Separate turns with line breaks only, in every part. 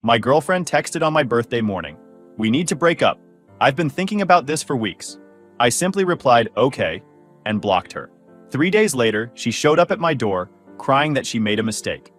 My girlfriend texted on my birthday morning. We need to break up. I've been thinking about this for weeks. I simply replied, okay, and blocked her. 3 days later, she showed up at my door, crying that she made a mistake.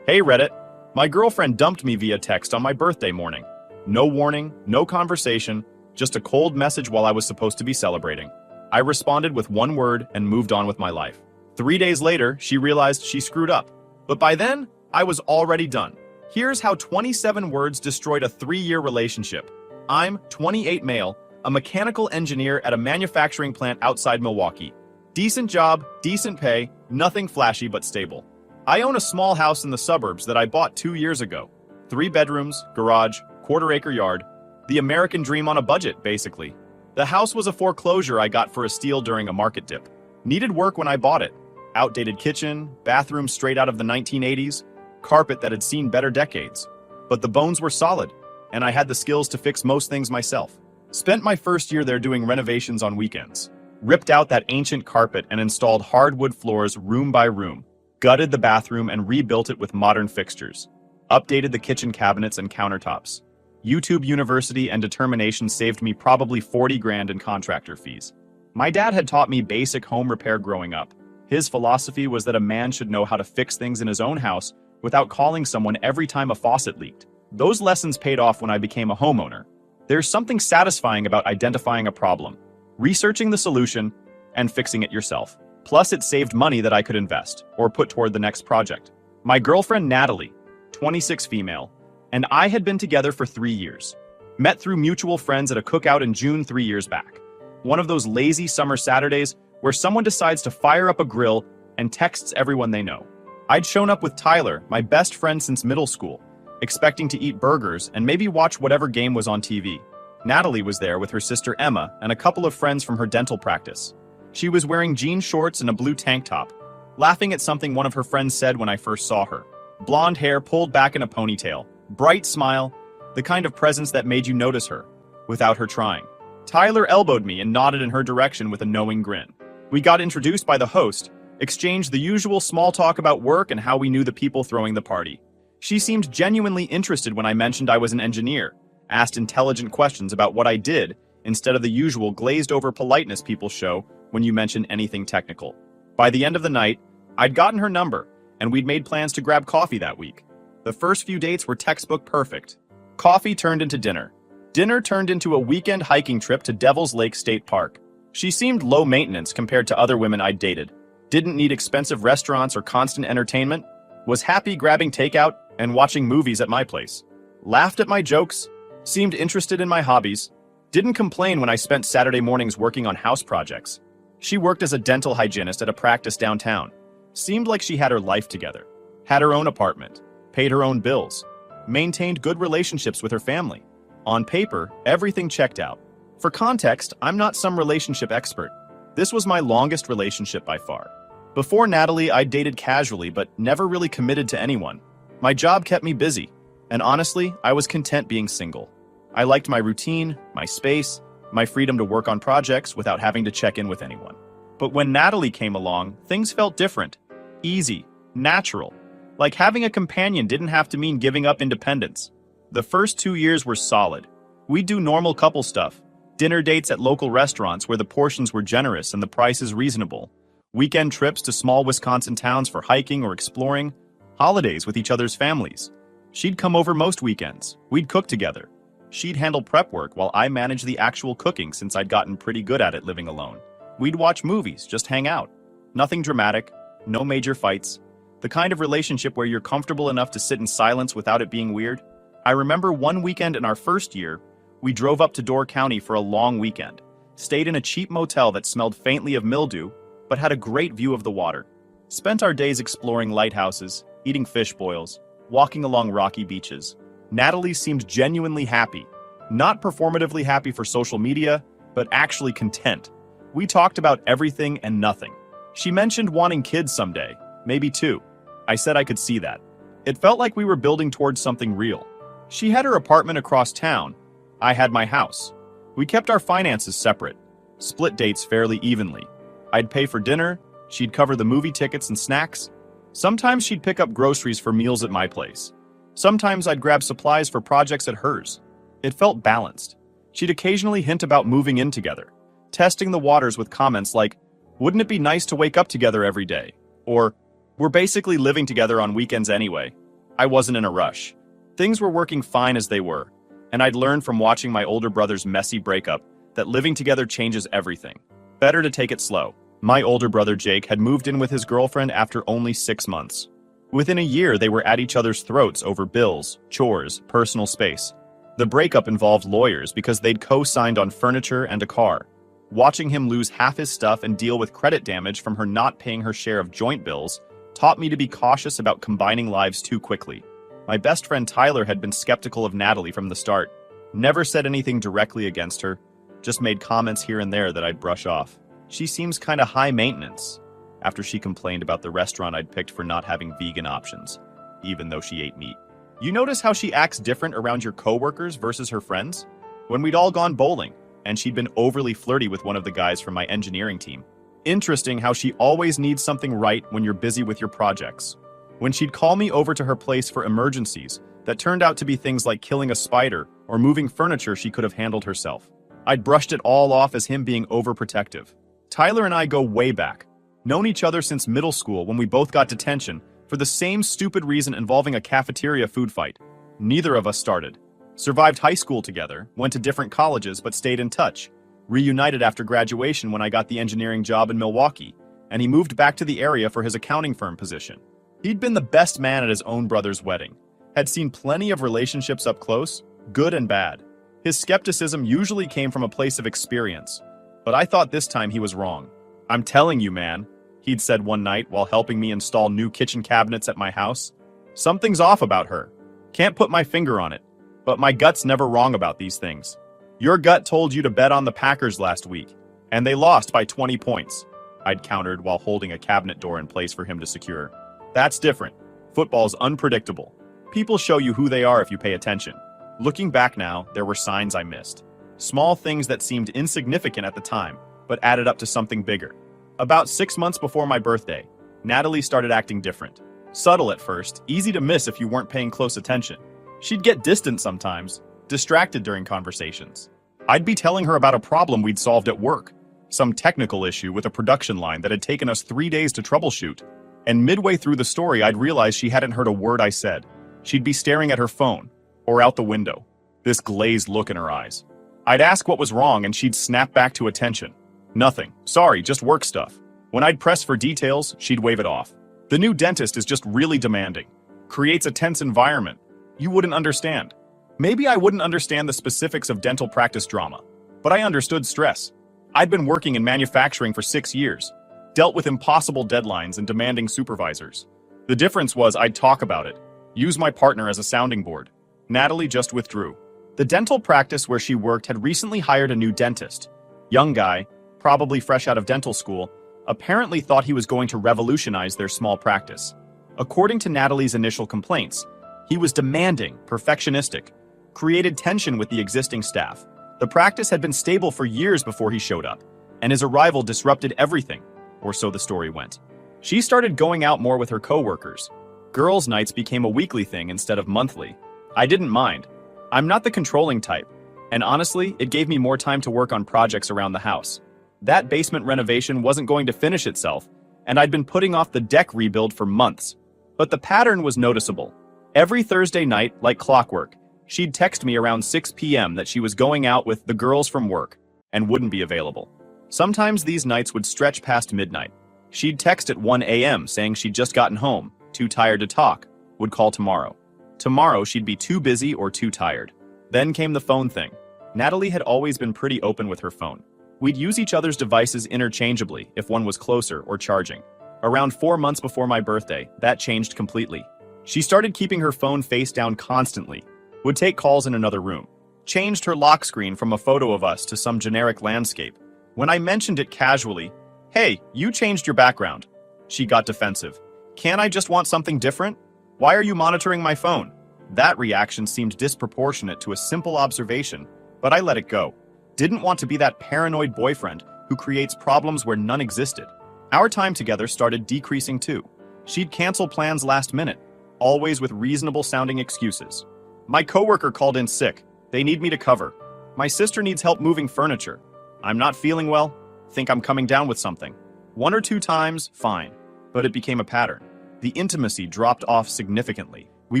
Hey Reddit, my girlfriend dumped me via text on my birthday morning. No warning, no conversation, just a cold message while I was supposed to be celebrating. I responded with one word and moved on with my life. 3 days later, she realized she screwed up. But by then, I was already done. Here's how 27 words destroyed a 3-year relationship. I'm 28 male, a mechanical engineer at a manufacturing plant outside Milwaukee. Decent job, decent pay, nothing flashy but stable. I own a small house in the suburbs that I bought 2 years ago. 3 bedrooms, garage, quarter-acre yard. The American dream on a budget, basically. The house was a foreclosure I got for a steal during a market dip. Needed work when I bought it. Outdated kitchen, bathroom straight out of the 1980s, carpet that had seen better decades. But the bones were solid, and I had the skills to fix most things myself. Spent my first year there doing renovations on weekends. Ripped out that ancient carpet and installed hardwood floors room by room. Gutted the bathroom and rebuilt it with modern fixtures. Updated the kitchen cabinets and countertops. YouTube University and determination saved me probably 40 grand in contractor fees. My dad had taught me basic home repair growing up. His philosophy was that a man should know how to fix things in his own house without calling someone every time a faucet leaked. Those lessons paid off when I became a homeowner. There's something satisfying about identifying a problem, researching the solution, and fixing it yourself. Plus, it saved money that I could invest or put toward the next project. My girlfriend Natalie, 26 female, and I had been together for 3 years. Met through mutual friends at a cookout in June 3 years back. One of those lazy summer Saturdays where someone decides to fire up a grill and texts everyone they know. I'd shown up with Tyler, my best friend since middle school, expecting to eat burgers and maybe watch whatever game was on TV. Natalie was there with her sister Emma and a couple of friends from her dental practice. She was wearing jean shorts and a blue tank top, laughing at something one of her friends said when I first saw her. Blonde hair pulled back in a ponytail, bright smile, the kind of presence that made you notice her, without her trying. Tyler elbowed me and nodded in her direction with a knowing grin. We got introduced by the host, exchanged the usual small talk about work and how we knew the people throwing the party. She seemed genuinely interested when I mentioned I was an engineer, asked intelligent questions about what I did instead of the usual glazed-over politeness people show when you mention anything technical. By the end of the night, I'd gotten her number, and we'd made plans to grab coffee that week. The first few dates were textbook perfect. Coffee turned into dinner. Dinner turned into a weekend hiking trip to Devil's Lake State Park. She seemed low maintenance compared to other women I'd dated. Didn't need expensive restaurants or constant entertainment. Was happy grabbing takeout and watching movies at my place. Laughed at my jokes. Seemed interested in my hobbies. Didn't complain when I spent Saturday mornings working on house projects. She worked as a dental hygienist at a practice downtown. Seemed like she had her life together. Had her own apartment. Paid her own bills. Maintained good relationships with her family. On paper, everything checked out. For context, I'm not some relationship expert. This was my longest relationship by far. Before Natalie, I dated casually but never really committed to anyone. My job kept me busy, and honestly, I was content being single. I liked my routine, my space, my freedom to work on projects without having to check in with anyone. But when Natalie came along, things felt different. Easy, natural. Like having a companion didn't have to mean giving up independence. The first 2 years were solid. We'd do normal couple stuff. Dinner dates at local restaurants where the portions were generous and the prices reasonable. Weekend trips to small Wisconsin towns for hiking or exploring. Holidays with each other's families. She'd come over most weekends. We'd cook together. She'd handle prep work while I managed the actual cooking since I'd gotten pretty good at it living alone. We'd watch movies, just hang out. Nothing dramatic, no major fights. The kind of relationship where you're comfortable enough to sit in silence without it being weird. I remember one weekend in our first year, we drove up to Door County for a long weekend. Stayed in a cheap motel that smelled faintly of mildew, but had a great view of the water. Spent our days exploring lighthouses, eating fish boils, walking along rocky beaches. Natalie seemed genuinely happy. Not performatively happy for social media, but actually content. We talked about everything and nothing. She mentioned wanting kids someday, maybe 2. I said I could see that. It felt like we were building towards something real. She had her apartment across town. I had my house. We kept our finances separate, split dates fairly evenly. I'd pay for dinner, she'd cover the movie tickets and snacks. Sometimes she'd pick up groceries for meals at my place. Sometimes I'd grab supplies for projects at hers. It felt balanced. She'd occasionally hint about moving in together, testing the waters with comments like, "Wouldn't it be nice to wake up together every day?" Or, "We're basically living together on weekends anyway." I wasn't in a rush. Things were working fine as they were, and I'd learned from watching my older brother's messy breakup that living together changes everything. Better to take it slow. My older brother Jake had moved in with his girlfriend after only 6 months. Within a year, they were at each other's throats over bills, chores, personal space. The breakup involved lawyers because they'd co-signed on furniture and a car. Watching him lose half his stuff and deal with credit damage from her not paying her share of joint bills taught me to be cautious about combining lives too quickly. My best friend Tyler had been skeptical of Natalie from the start. Never said anything directly against her, just made comments here and there that I'd brush off. She seems kinda high maintenance, after she complained about the restaurant I'd picked for not having vegan options, even though she ate meat. You notice how she acts different around your coworkers versus her friends? When we'd all gone bowling, and she'd been overly flirty with one of the guys from my engineering team. Interesting how she always needs something right when you're busy with your projects. When she'd call me over to her place for emergencies that turned out to be things like killing a spider or moving furniture she could have handled herself, I'd brushed it all off as him being overprotective. Tyler and I go way back. Known each other since middle school when we both got detention for the same stupid reason involving a cafeteria food fight. Neither of us started. Survived high school together, went to different colleges but stayed in touch. Reunited after graduation when I got the engineering job in Milwaukee, and he moved back to the area for his accounting firm position. He'd been the best man at his own brother's wedding. Had seen plenty of relationships up close, good and bad. His skepticism usually came from a place of experience, but I thought this time he was wrong. "I'm telling you, man," he'd said one night while helping me install new kitchen cabinets at my house. "Something's off about her. Can't put my finger on it, but my gut's never wrong about these things. Your gut told you to bet on the Packers last week, and they lost by 20 points, I'd countered while holding a cabinet door in place for him to secure. That's different. Football's unpredictable. People show you who they are if you pay attention. Looking back now, there were signs I missed. Small things that seemed insignificant at the time, but added up to something bigger. About 6 months before my birthday, Natalie started acting different. Subtle at first, easy to miss if you weren't paying close attention. She'd get distant sometimes, distracted during conversations. I'd be telling her about a problem we'd solved at work, some technical issue with a production line that had taken us 3 days to troubleshoot. And midway through the story, I'd realized she hadn't heard a word I said. She'd be staring at her phone, or out the window, this glazed look in her eyes. I'd ask what was wrong and she'd snap back to attention. "Nothing. Sorry, just work stuff." When I'd press for details, she'd wave it off. "The new dentist is just really demanding. Creates a tense environment. You wouldn't understand." Maybe I wouldn't understand the specifics of dental practice drama, but I understood stress. I'd been working in manufacturing for 6 years, dealt with impossible deadlines and demanding supervisors. The difference was I'd talk about it, use my partner as a sounding board. Natalie just withdrew. The dental practice where she worked had recently hired a new dentist. Young guy, probably fresh out of dental school, apparently thought he was going to revolutionize their small practice. According to Natalie's initial complaints, he was demanding, perfectionistic, created tension with the existing staff. The practice had been stable for years before he showed up, and his arrival disrupted everything, or so the story went. She started going out more with her coworkers. Girls' nights became a weekly thing instead of monthly. I didn't mind. I'm not the controlling type, and honestly, it gave me more time to work on projects around the house. That basement renovation wasn't going to finish itself, and I'd been putting off the deck rebuild for months. But the pattern was noticeable. Every Thursday night, like clockwork, she'd text me around 6 p.m. that she was going out with the girls from work and wouldn't be available. Sometimes these nights would stretch past midnight. She'd text at 1 a.m. saying she'd just gotten home, too tired to talk, would call tomorrow. Tomorrow she'd be too busy or too tired. Then came the phone thing. Natalie had always been pretty open with her phone. We'd use each other's devices interchangeably if one was closer or charging. Around 4 months before my birthday, that changed completely. She started keeping her phone face down constantly, would take calls in another room, changed her lock screen from a photo of us to some generic landscape. When I mentioned it casually, "Hey, you changed your background," she got defensive. "Can't I just want something different? Why are you monitoring my phone?" That reaction seemed disproportionate to a simple observation, but I let it go. Didn't want to be that paranoid boyfriend who creates problems where none existed. Our time together started decreasing too. She'd cancel plans last minute, always with reasonable-sounding excuses. My coworker called in sick. They need me to cover. My sister needs help moving furniture. I'm not feeling well. Think I'm coming down with something. 1 or 2 times, fine. But it became a pattern. The intimacy dropped off significantly. We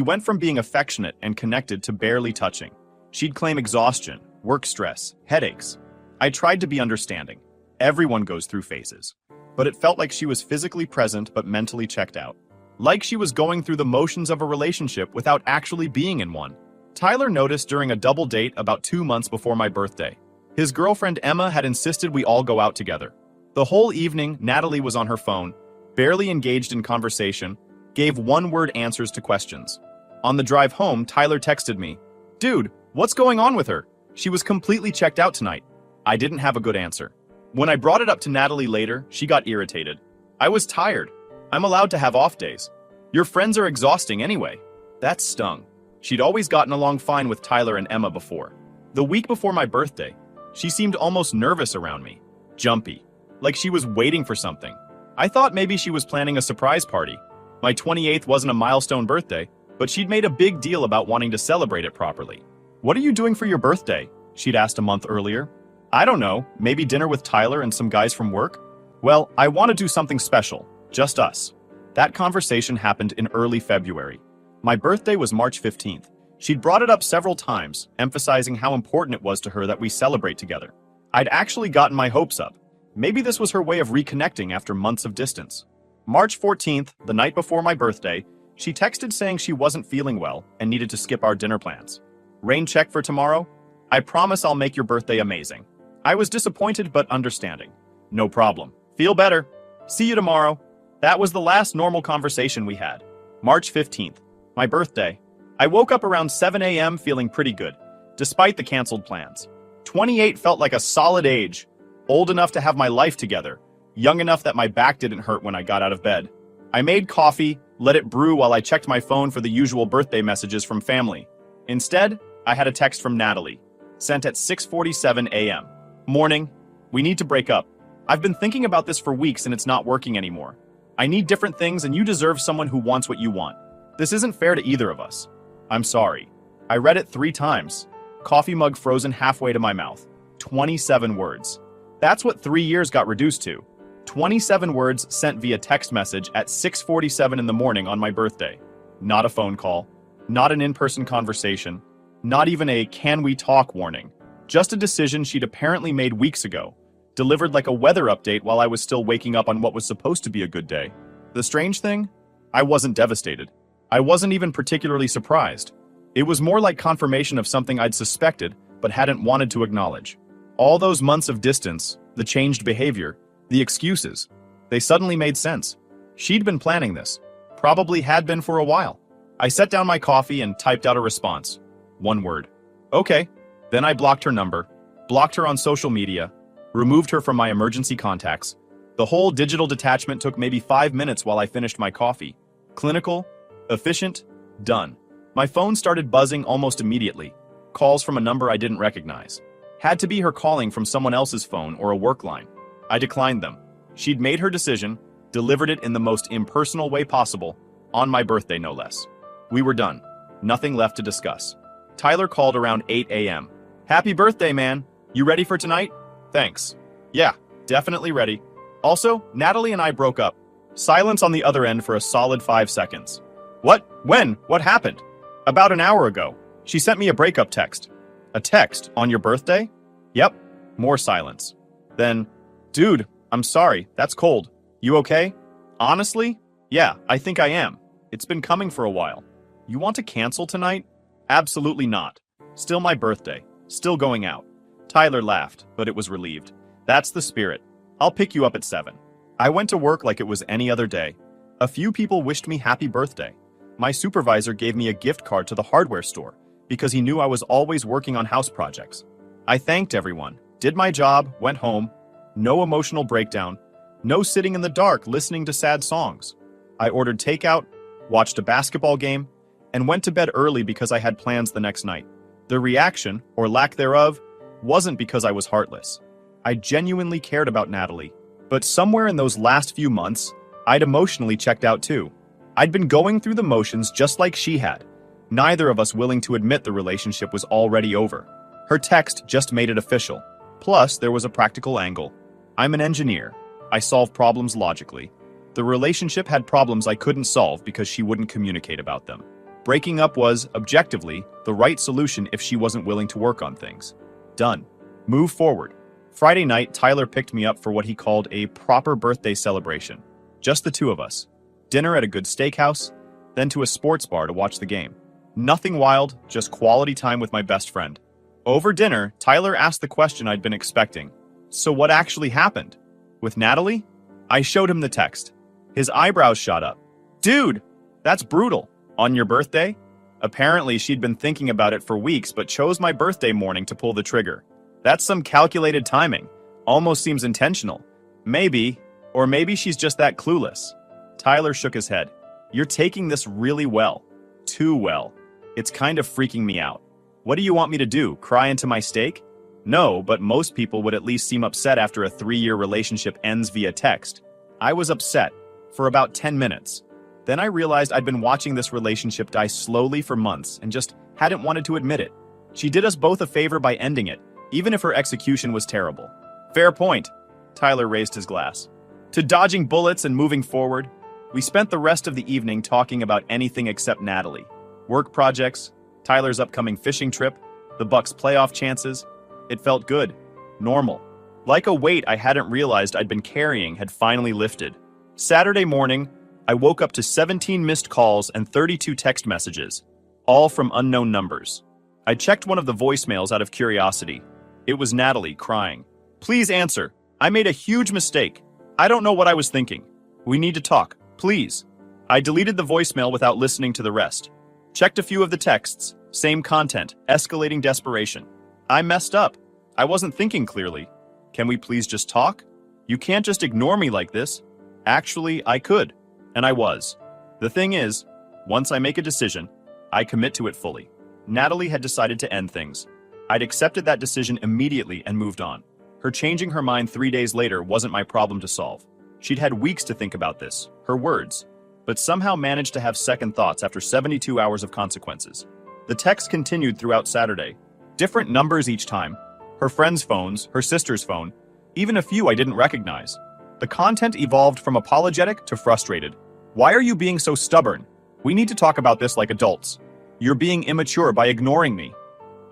went from being affectionate and connected to barely touching. She'd claim exhaustion, work stress, headaches. I tried to be understanding. Everyone goes through phases. But it felt like she was physically present but mentally checked out. Like she was going through the motions of a relationship without actually being in one. Tyler noticed during a double date about 2 months before my birthday. His girlfriend Emma had insisted we all go out together. The whole evening, Natalie was on her phone, barely engaged in conversation, gave one-word answers to questions. On the drive home, Tyler texted me, "Dude, what's going on with her? She was completely checked out tonight." I didn't have a good answer. When I brought it up to Natalie later, she got irritated. I was tired. I'm allowed to have off days. Your friends are exhausting anyway. That stung. She'd always gotten along fine with Tyler and Emma before. The week before my birthday, she seemed almost nervous around me. Jumpy. Like she was waiting for something. I thought maybe she was planning a surprise party. My 28th wasn't a milestone birthday, but she'd made a big deal about wanting to celebrate it properly. "What are you doing for your birthday?" she'd asked a month earlier. "I don't know, maybe dinner with Tyler and some guys from work?" "Well, I want to do something special, just us." That conversation happened in early February. My birthday was March 15th. She'd brought it up several times, emphasizing how important it was to her that we celebrate together. I'd actually gotten my hopes up. Maybe this was her way of reconnecting after months of distance. March 14th, the night before my birthday, she texted saying she wasn't feeling well and needed to skip our dinner plans. "Rain check for tomorrow? I promise I'll make your birthday amazing." I was disappointed but understanding. "No problem. Feel better. See you tomorrow." That was the last normal conversation we had. March 15th, my birthday. I woke up around 7 a.m. feeling pretty good, despite the canceled plans. 28 felt like a solid age. Old enough to have my life together. Young enough that my back didn't hurt when I got out of bed. I made coffee, let it brew while I checked my phone for the usual birthday messages from family. Instead, I had a text from Natalie, sent at 6:47 a.m. "Morning. We need to break up. I've been thinking about this for weeks and it's not working anymore. I need different things and you deserve someone who wants what you want. This isn't fair to either of us. I'm sorry." I read it 3 times. Coffee mug frozen halfway to my mouth. 27 words. That's what 3 years got reduced to. 27 words sent via text message at 6:47 in the morning on my birthday. Not a phone call. Not an in-person conversation. Not even a "can we talk" warning. Just a decision she'd apparently made weeks ago. Delivered like a weather update while I was still waking up on what was supposed to be a good day. The strange thing? I wasn't devastated. I wasn't even particularly surprised. It was more like confirmation of something I'd suspected but hadn't wanted to acknowledge. All those months of distance, the changed behavior, the excuses, they suddenly made sense. She'd been planning this. Probably had been for a while. I set down my coffee and typed out a response. 1 word. "Okay." Then I blocked her number, blocked her on social media, removed her from my emergency contacts. The whole digital detachment took maybe 5 minutes while I finished my coffee. Clinical, efficient, done. My phone started buzzing almost immediately. Calls from a number I didn't recognize. Had to be her calling from someone else's phone or a work line. I declined them. She'd made her decision, delivered it in the most impersonal way possible, on my birthday no less. We were done. Nothing left to discuss. Tyler called around 8 a.m. "Happy birthday, man. You ready for tonight?" "Thanks. Yeah, definitely ready." Also, Natalie and I broke up. Silence on the other end for a solid 5 seconds. "What? When? What happened?" "About an hour ago. She sent me a breakup text." "A text? On your birthday?" "Yep." More silence. Then, "Dude, I'm sorry. That's cold. You okay?" "Honestly? Yeah, I think I am. It's been coming for a while." "You want to cancel tonight?" "Absolutely not. Still my birthday. Still going out." Tyler laughed, but it was relieved. "That's the spirit. I'll pick you up at 7. I went to work like it was any other day. A few people wished me happy birthday. My supervisor gave me a gift card to the hardware store because he knew I was always working on house projects. I thanked everyone, did my job, went home. No emotional breakdown. No sitting in the dark listening to sad songs. I ordered takeout, watched a basketball game, and went to bed early because I had plans the next night. The reaction, or lack thereof, wasn't because I was heartless. I genuinely cared about Natalie, but somewhere in those last few months, I'd emotionally checked out too. I'd been going through the motions just like she had, neither of us willing to admit the relationship was already over. Her text just made it official. Plus, there was a practical angle. I'm an engineer. I solve problems logically. The relationship had problems I couldn't solve because she wouldn't communicate about them. Breaking up was, objectively, the right solution if she wasn't willing to work on things. Done. Move forward. Friday night, Tyler picked me up for what he called a proper birthday celebration. Just the two of us. Dinner at a good steakhouse, then to a sports bar to watch the game. Nothing wild, just quality time with my best friend. Over dinner, Tyler asked the question I'd been expecting. So what actually happened? With Natalie? I showed him the text. His eyebrows shot up. Dude, that's brutal. On your birthday? Apparently, she'd been thinking about it for weeks but chose my birthday morning to pull the trigger. That's some calculated timing. Almost seems intentional. Maybe, or maybe she's just that clueless. Tyler shook his head. You're taking this really well. Too well. It's kind of freaking me out. What do you want me to do, cry into my steak? No, but most people would at least seem upset after a 3-year relationship ends via text. I was upset. For about 10 minutes. Then I realized I'd been watching this relationship die slowly for months and just hadn't wanted to admit it. She did us both a favor by ending it, even if her execution was terrible. Fair point. Tyler raised his glass. To dodging bullets and moving forward, we spent the rest of the evening talking about anything except Natalie. Work projects, Tyler's upcoming fishing trip, the Bucks' playoff chances. It felt good. Normal. Like a weight I hadn't realized I'd been carrying had finally lifted. Saturday morning, I woke up to 17 missed calls and 32 text messages, all from unknown numbers. I checked one of the voicemails out of curiosity. It was Natalie crying. Please answer. I made a huge mistake. I don't know what I was thinking. We need to talk, please. I deleted the voicemail without listening to the rest. Checked a few of the texts, same content, escalating desperation. I messed up. I wasn't thinking clearly. Can we please just talk? You can't just ignore me like this. Actually, I could, and I was. The thing is, once I make a decision, I commit to it fully. Natalie had decided to end things. I'd accepted that decision immediately and moved on. Her changing her mind 3 days later wasn't my problem to solve. She'd had weeks to think about this, her words, but somehow managed to have second thoughts after 72 hours of consequences. The text continued throughout Saturday. Different numbers each time. Her friends' phones, her sister's phone, even a few I didn't recognize. The content evolved from apologetic to frustrated. Why are you being so stubborn? We need to talk about this like adults. You're being immature by ignoring me.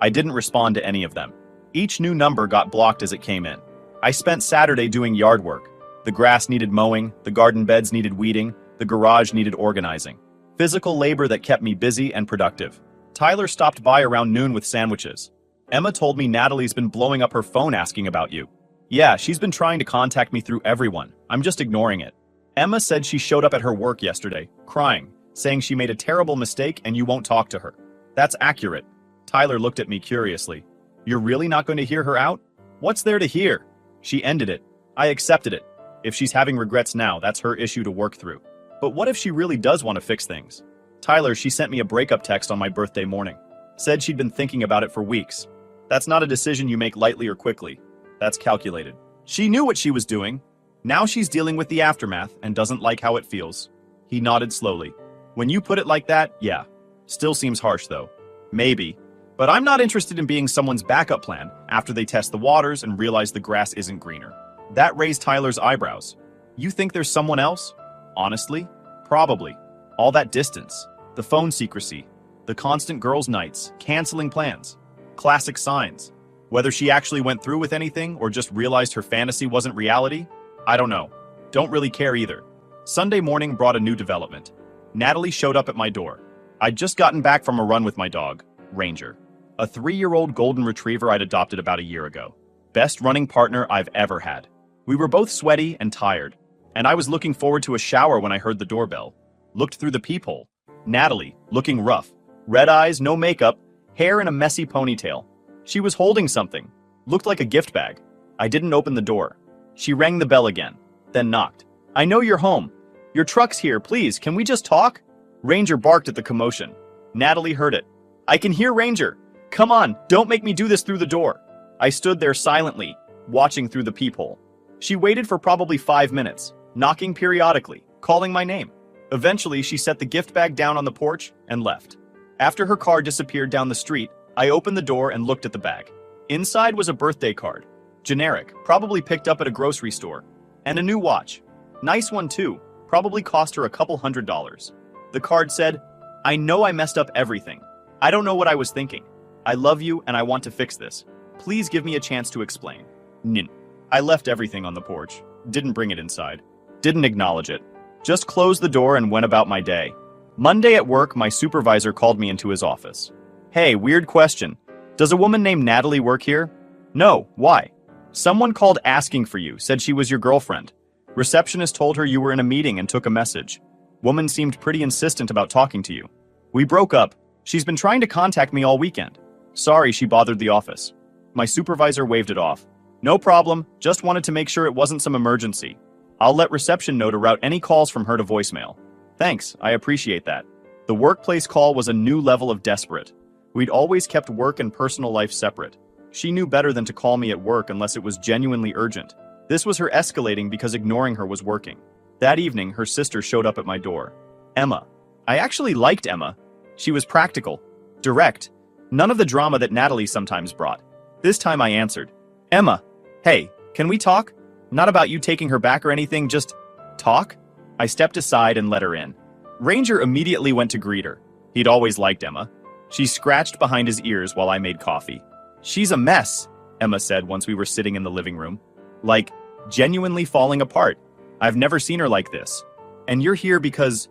I didn't respond to any of them. Each new number got blocked as it came in. I spent Saturday doing yard work. The grass needed mowing, the garden beds needed weeding, the garage needed organizing. Physical labor that kept me busy and productive. Tyler stopped by around noon with sandwiches. Emma told me Natalie's been blowing up her phone asking about you. Yeah, she's been trying to contact me through everyone. I'm just ignoring it. Emma said she showed up at her work yesterday, crying, saying she made a terrible mistake and you won't talk to her. That's accurate. Tyler looked at me curiously. You're really not going to hear her out? What's there to hear? She ended it. I accepted it. If she's having regrets now, that's her issue to work through. But what if she really does want to fix things? Tyler, she sent me a breakup text on my birthday morning. Said she'd been thinking about it for weeks. That's not a decision you make lightly or quickly. That's calculated. She knew what she was doing. Now she's dealing with the aftermath and doesn't like how it feels. He nodded slowly. When you put it like that, yeah. Still seems harsh though. Maybe. But I'm not interested in being someone's backup plan after they test the waters and realize the grass isn't greener. That raised Tyler's eyebrows. You think there's someone else? Honestly? Probably. All that distance. The phone secrecy. The constant girls' nights. Canceling plans. Classic signs. Whether she actually went through with anything or just realized her fantasy wasn't reality, I don't know. Don't really care either. Sunday morning brought a new development. Natalie showed up at my door. I'd just gotten back from a run with my dog, Ranger. A 3-year-old golden retriever I'd adopted about a year ago. Best running partner I've ever had. We were both sweaty and tired, and I was looking forward to a shower when I heard the doorbell. Looked through the peephole. Natalie, looking rough. Red eyes, no makeup, hair in a messy ponytail. She was holding something. Looked like a gift bag. I didn't open the door. She rang the bell again, then knocked. I know you're home. Your truck's here, please, can we just talk? Ranger barked at the commotion. Natalie heard it. I can hear Ranger. Come on, don't make me do this through the door. I stood there silently, watching through the peephole. She waited for probably 5 minutes, knocking periodically, calling my name. Eventually, she set the gift bag down on the porch and left. After her car disappeared down the street, I opened the door and looked at the bag. Inside was a birthday card. Generic, probably picked up at a grocery store. And a new watch. Nice one too, probably cost her a couple $100s. The card said, "I know I messed up everything. I don't know what I was thinking. I love you and I want to fix this. Please give me a chance to explain." Nin. I left everything on the porch. Didn't bring it inside. Didn't acknowledge it. Just closed the door and went about my day. Monday at work, my supervisor called me into his office. "Hey, weird question. Does a woman named Natalie work here?" "No, why?" "Someone called asking for you, said she was your girlfriend. Receptionist told her you were in a meeting and took a message. Woman seemed pretty insistent about talking to you. We broke up. She's been trying to contact me all weekend. Sorry she bothered the office." My supervisor waved it off. "No problem, just wanted to make sure it wasn't some emergency. I'll let reception know to route any calls from her to voicemail." "Thanks, I appreciate that." The workplace call was a new level of desperate. We'd always kept work and personal life separate. She knew better than to call me at work unless it was genuinely urgent. This was her escalating because ignoring her was working. That evening, her sister showed up at my door. Emma. I actually liked Emma. She was practical, direct, none of the drama that Natalie sometimes brought. This time I answered. "Emma, hey, can we talk? Not about you taking her back or anything, just talk?" I stepped aside and let her in. Ranger immediately went to greet her. He'd always liked Emma. She scratched behind his ears while I made coffee. "She's a mess," Emma said once we were sitting in the living room. "Like, genuinely falling apart. I've never seen her like this. And you're here because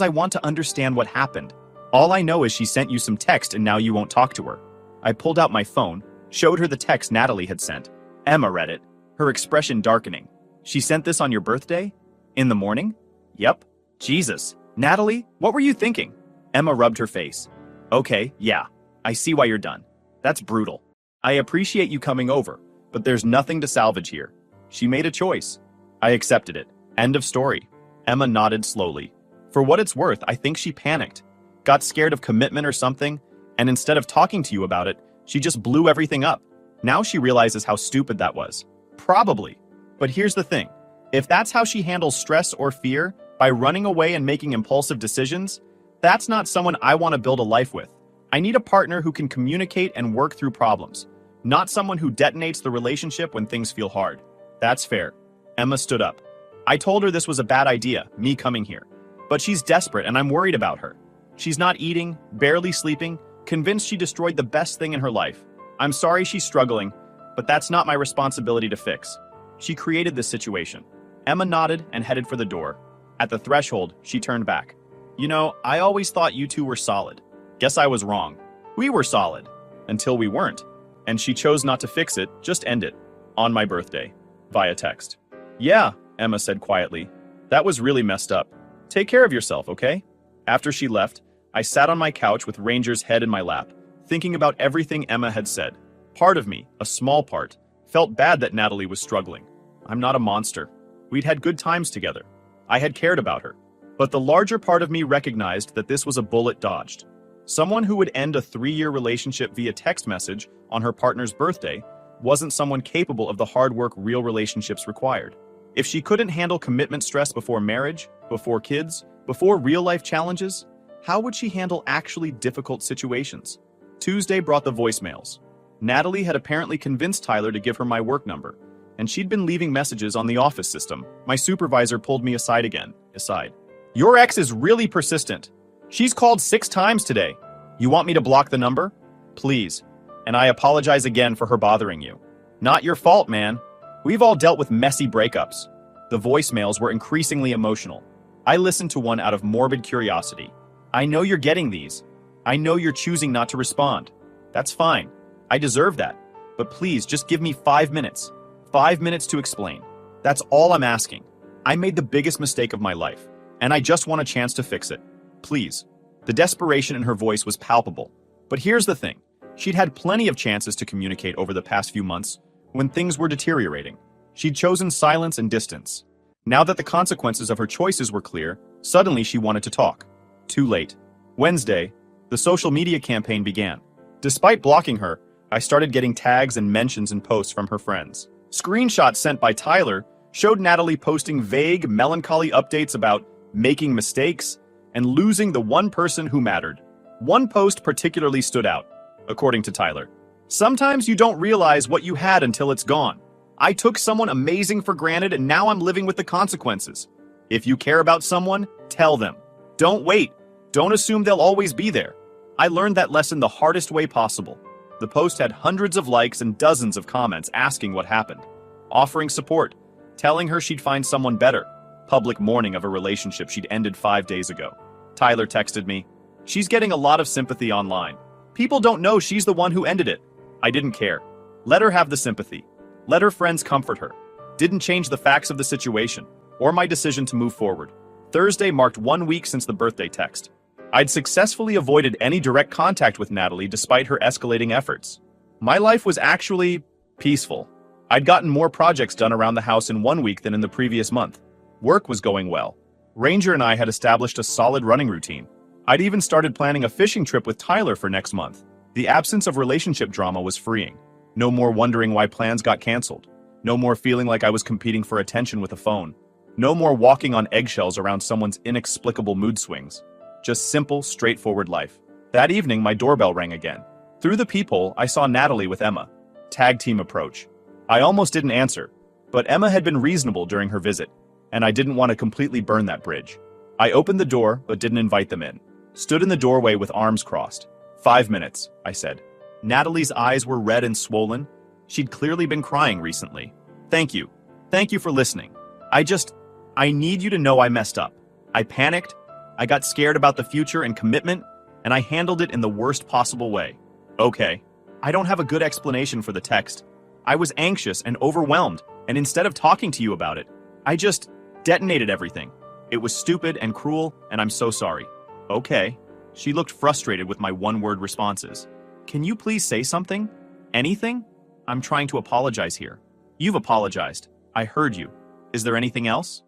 I want to understand what happened. All I know is she sent you some text and now you won't talk to her." I pulled out my phone, showed her the text Natalie had sent. Emma read it, her expression darkening. "She sent this on your birthday? In the morning?" "Yep." "Jesus. Natalie, what were you thinking?" Emma rubbed her face. "Okay, yeah. I see why you're done. That's brutal. I appreciate you coming over, but there's nothing to salvage here. She made a choice. I accepted it. End of story." Emma nodded slowly. "For what it's worth, I think she panicked. Got scared of commitment or something, and instead of talking to you about it, she just blew everything up. Now she realizes how stupid that was. Probably. But here's the thing. If that's how she handles stress or fear, by running away and making impulsive decisions, that's not someone I want to build a life with. I need a partner who can communicate and work through problems, not someone who detonates the relationship when things feel hard." "That's fair." Emma stood up. "I told her this was a bad idea, me coming here. But she's desperate and I'm worried about her. She's not eating, barely sleeping, convinced she destroyed the best thing in her life. I'm sorry she's struggling, but that's not my responsibility to fix. She created this situation." Emma nodded and headed for the door. At the threshold, she turned back. "You know, I always thought you two were solid. Guess I was wrong. We were solid. Until we weren't. And she chose not to fix it, just end it. On my birthday. Via text." "Yeah," Emma said quietly. "That was really messed up. Take care of yourself, okay?" After she left, I sat on my couch with Ranger's head in my lap, thinking about everything Emma had said. Part of me, a small part, felt bad that Natalie was struggling. I'm not a monster. We'd had good times together. I had cared about her. But the larger part of me recognized that this was a bullet dodged. Someone who would end a 3-year relationship via text message on her partner's birthday wasn't someone capable of the hard work real relationships required. If she couldn't handle commitment stress before marriage, before kids, before real-life challenges, how would she handle actually difficult situations? Tuesday brought the voicemails. Natalie had apparently convinced Tyler to give her my work number, and she'd been leaving messages on the office system. My supervisor pulled me aside again. "Your ex is really persistent. She's called 6 times today. You want me to block the number? Please. And I apologize again for her bothering you. Not your fault, man. We've all dealt with messy breakups." The voicemails were increasingly emotional. I listened to one out of morbid curiosity. "I know you're getting these. I know you're choosing not to respond. That's fine. I deserve that. But please, just give me 5 minutes. 5 minutes to explain. That's all I'm asking. I made the biggest mistake of my life, and I just want a chance to fix it. Please." The desperation in her voice was palpable. But here's the thing. She'd had plenty of chances to communicate over the past few months when things were deteriorating. She'd chosen silence and distance. Now that the consequences of her choices were clear, suddenly she wanted to talk. Too late. Wednesday, the social media campaign began. Despite blocking her, I started getting tags and mentions in posts from her friends. Screenshots sent by Tyler showed Natalie posting vague, melancholy updates about making mistakes, and losing the one person who mattered. One post particularly stood out, according to Tyler. Sometimes you don't realize what you had until it's gone. I took someone amazing for granted and now I'm living with the consequences. If you care about someone, tell them. Don't wait. Don't assume they'll always be there. I learned that lesson the hardest way possible. The post had hundreds of likes and dozens of comments asking what happened, offering support, telling her she'd find someone better, public mourning of a relationship she'd ended 5 days ago. Tyler texted me, "She's getting a lot of sympathy online. People don't know she's the one who ended it." I didn't care. Let her have the sympathy. Let her friends comfort her. Didn't change the facts of the situation, or my decision to move forward. Thursday marked 1 week since the birthday text. I'd successfully avoided any direct contact with Natalie despite her escalating efforts. My life was actually peaceful. I'd gotten more projects done around the house in 1 week than in the previous month. Work was going well. Ranger and I had established a solid running routine. I'd even started planning a fishing trip with Tyler for next month. The absence of relationship drama was freeing. No more wondering why plans got canceled. No more feeling like I was competing for attention with a phone. No more walking on eggshells around someone's inexplicable mood swings. Just simple, straightforward life. That evening, my doorbell rang again. Through the peephole, I saw Natalie with Emma. Tag team approach. I almost didn't answer, but Emma had been reasonable during her visit, and I didn't want to completely burn that bridge. I opened the door, but didn't invite them in. Stood in the doorway with arms crossed. 5 minutes, I said. Natalie's eyes were red and swollen. She'd clearly been crying recently. Thank you. Thank you for listening. I need you to know I messed up. I panicked. I got scared about the future and commitment, and I handled it in the worst possible way. Okay. I don't have a good explanation for the text. I was anxious and overwhelmed, and instead of talking to you about it, I just detonated everything. It was stupid and cruel, and I'm so sorry. Okay. She looked frustrated with my one-word responses. Can you please say something? Anything? I'm trying to apologize here. You've apologized. I heard you. Is there anything else?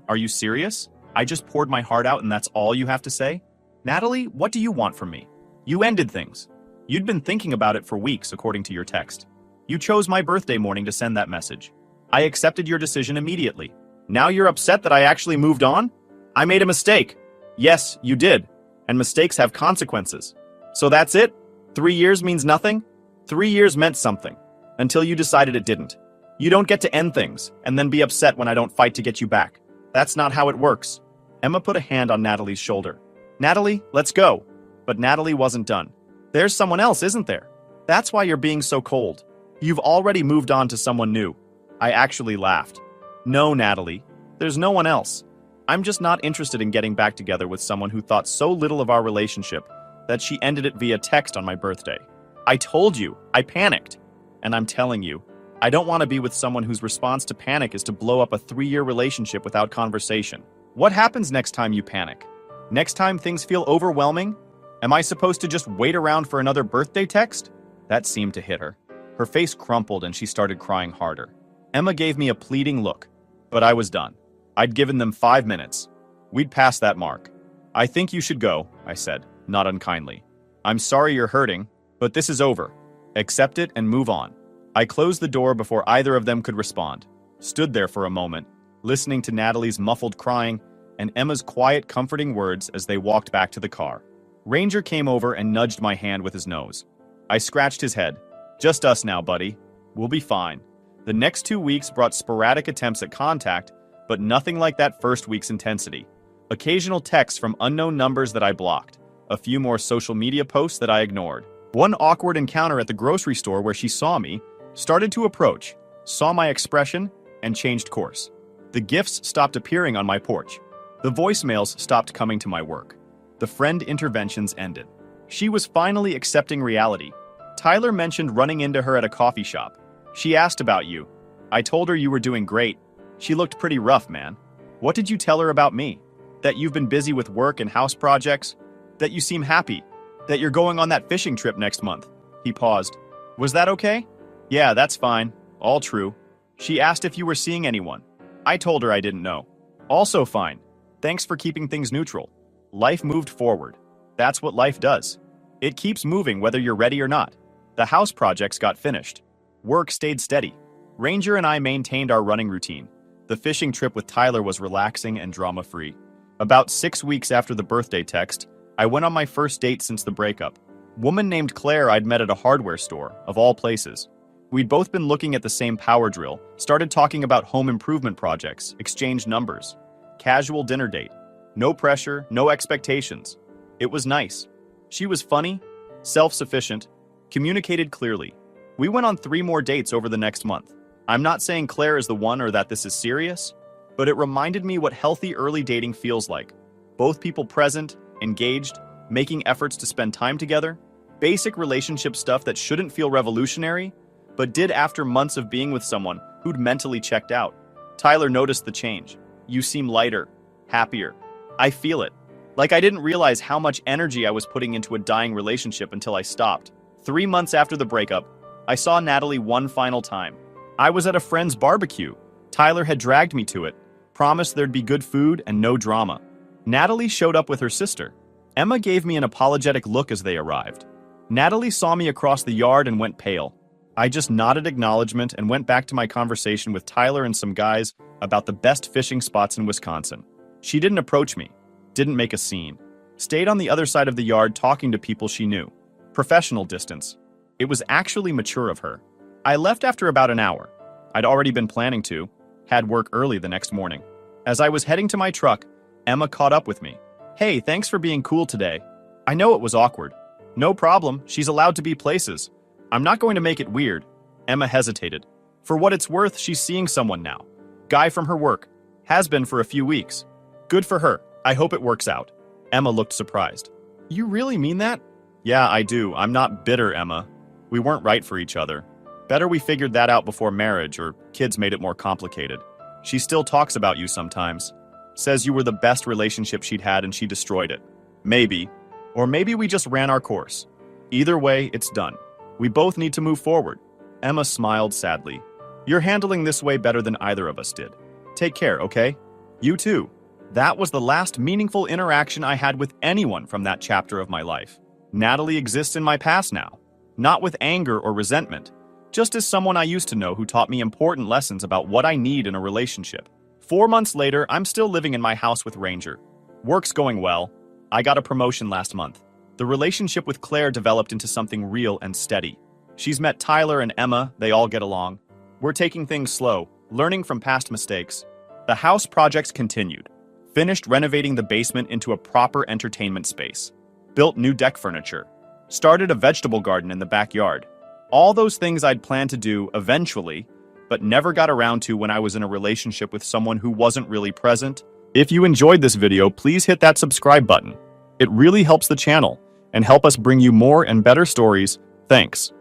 Are you serious? I just poured my heart out and that's all you have to say? Natalie, what do you want from me? You ended things. You'd been thinking about it for weeks, according to your text. You chose my birthday morning to send that message. I accepted your decision immediately. Now you're upset that I actually moved on? I made a mistake. Yes, you did. And mistakes have consequences. So that's it? 3 years means nothing? 3 years meant something. Until you decided it didn't. You don't get to end things, and then be upset when I don't fight to get you back. That's not how it works. Emma put a hand on Natalie's shoulder. Natalie, let's go. But Natalie wasn't done. There's someone else, isn't there? That's why you're being so cold. You've already moved on to someone new. I actually laughed. No, Natalie. There's no one else. I'm just not interested in getting back together with someone who thought so little of our relationship that she ended it via text on my birthday. I told you, I panicked. And I'm telling you, I don't want to be with someone whose response to panic is to blow up a 3-year relationship without conversation. What happens next time you panic? Next time things feel overwhelming? Am I supposed to just wait around for another birthday text? That seemed to hit her. Her face crumpled and she started crying harder. Emma gave me a pleading look, but I was done. I'd given them 5 minutes. We'd passed that mark. I think you should go, I said, not unkindly. I'm sorry you're hurting, but this is over. Accept it and move on. I closed the door before either of them could respond, stood there for a moment, listening to Natalie's muffled crying and Emma's quiet, comforting words as they walked back to the car. Ranger came over and nudged my hand with his nose. I scratched his head. Just us now, buddy. We'll be fine. The next 2 weeks brought sporadic attempts at contact, but nothing like that first week's intensity. Occasional texts from unknown numbers that I blocked. A few more social media posts that I ignored. One awkward encounter at the grocery store where she saw me, started to approach, saw my expression, and changed course. The gifts stopped appearing on my porch. The voicemails stopped coming to my work. The friend interventions ended. She was finally accepting reality. Tyler mentioned running into her at a coffee shop. She asked about you. I told her you were doing great. She looked pretty rough, man. What did you tell her about me? That you've been busy with work and house projects? That you seem happy? That you're going on that fishing trip next month? He paused. Was that okay? Yeah, that's fine. All true. She asked if you were seeing anyone. I told her I didn't know. Also fine. Thanks for keeping things neutral. Life moved forward. That's what life does. It keeps moving whether you're ready or not. The house projects got finished. Work stayed steady. Ranger and I maintained our running routine. The fishing trip with Tyler was relaxing and drama-free. About 6 weeks after the birthday text, I went on my first date since the breakup. Woman named Claire I'd met at a hardware store, of all places. We'd both been looking at the same power drill, started talking about home improvement projects, exchanged numbers. Casual dinner date. No pressure, no expectations. It was nice. She was funny, self-sufficient, communicated clearly. We went on 3 more dates over the next month. I'm not saying Claire is the one or that this is serious, but it reminded me what healthy early dating feels like. Both people present, engaged, making efforts to spend time together. Basic relationship stuff that shouldn't feel revolutionary, but did after months of being with someone who'd mentally checked out. Tyler noticed the change. You seem lighter, happier. I feel it. Like I didn't realize how much energy I was putting into a dying relationship until I stopped. 3 months after the breakup, I saw Natalie one final time. I was at a friend's barbecue. Tyler had dragged me to it, promised there'd be good food and no drama. Natalie showed up with her sister. Emma gave me an apologetic look as they arrived. Natalie saw me across the yard and went pale. I just nodded acknowledgement and went back to my conversation with Tyler and some guys about the best fishing spots in Wisconsin. She didn't approach me, didn't make a scene. Stayed on the other side of the yard talking to people she knew. Professional distance. It was actually mature of her. I left after about an hour. I'd already been planning to. Had work early the next morning. As I was heading to my truck, Emma caught up with me. Hey, thanks for being cool today. I know it was awkward. No problem, she's allowed to be places. I'm not going to make it weird. Emma hesitated. For what it's worth, she's seeing someone now. Guy from her work. Has been for a few weeks. Good for her. I hope it works out. Emma looked surprised. You really mean that? Yeah, I do. I'm not bitter, Emma. We weren't right for each other. Better we figured that out before marriage, or kids made it more complicated. She still talks about you sometimes. Says you were the best relationship she'd had and she destroyed it. Maybe. Or maybe we just ran our course. Either way, it's done. We both need to move forward. Emma smiled sadly. You're handling this way better than either of us did. Take care, okay? You too. That was the last meaningful interaction I had with anyone from that chapter of my life. Natalie exists in my past now. Not with anger or resentment, just as someone I used to know who taught me important lessons about what I need in a relationship. 4 months later, I'm still living in my house with Ranger. Work's going well. I got a promotion last month. The relationship with Claire developed into something real and steady. She's met Tyler and Emma, they all get along. We're taking things slow, learning from past mistakes. The house projects continued. Finished renovating the basement into a proper entertainment space. Built new deck furniture. Started a vegetable garden in the backyard. All those things I'd planned to do eventually, but never got around to when I was in a relationship with someone who wasn't really present. If you enjoyed this video, please hit that subscribe button. It really helps the channel and help us bring you more and better stories. Thanks.